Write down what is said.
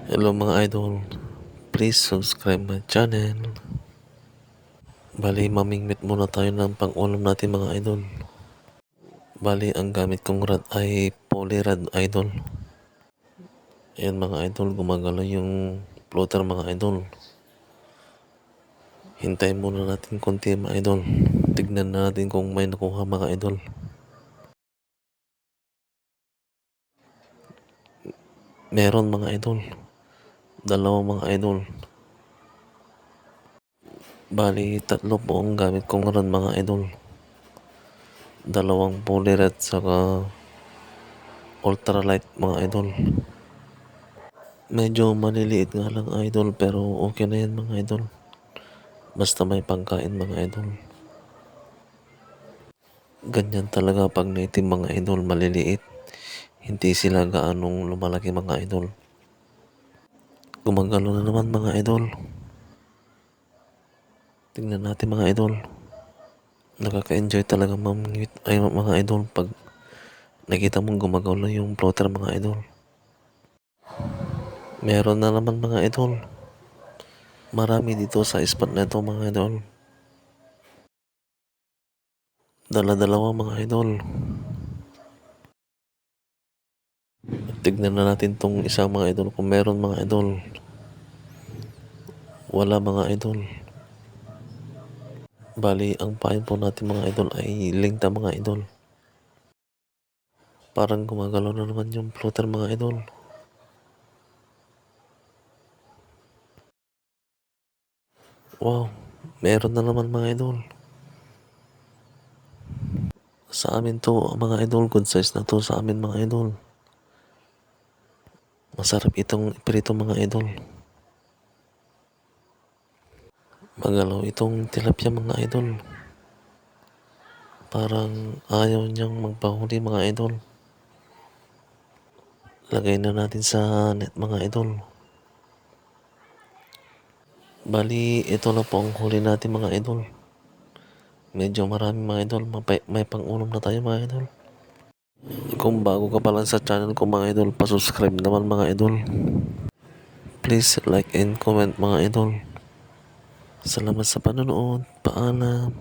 Hello mga idol, please subscribe my channel. Bali, mamingwit muna tayo ng pang-ulam natin mga idol. Bali, ang gamit kong rod ay poly rod idol. Ayan mga idol, gumagalaw yung floater mga idol. Hintayin muna natin konti mga idol. Tignan natin kung may nakuha mga idol. Meron mga idol. Dalawang mga idol. Bali, tatlo po ang gamit kong rod mga idol. Dalawang poly rod saka ultralight mga idol. Medyo maliliit nga lang idol pero okay na yan mga idol. Basta may pangkain mga idol. Ganyan talaga pag native mga idol, maliliit. Hindi sila gaanong lumalaki mga idol. Gumagalo na naman mga idol. Tingnan natin mga idol. Nakaka-enjoy talaga mga idol pag nakita mong gumagalo yung floater mga idol. Meron na naman mga idol. Marami dito sa spot na ito mga idol. Dala-dalawa mga idol. Tignan na natin tong isang mga idol kung meron mga idol. Wala mga idol. Bali, ang pain po natin mga idol ay lingta mga idol. Parang gumagalaw na naman yung floater mga idol. Wow, meron na naman mga idol. Sa amin to mga idol, good size na to sa amin mga idol. Masarap itong iprito mga idol. Magalaw itong tilapia mga idol. Parang ayaw niyang magpahuli mga idol. Lagay na natin sa net mga idol. Bali, ito na po ang huli natin mga idol. Medyo marami mga idol. May pang-ulam na tayo mga idol. Kung bago ka pa lang sa channel ko mga idol, pasubscribe naman mga idol. Please like and comment mga idol. Salamat sa panonood. Paalam.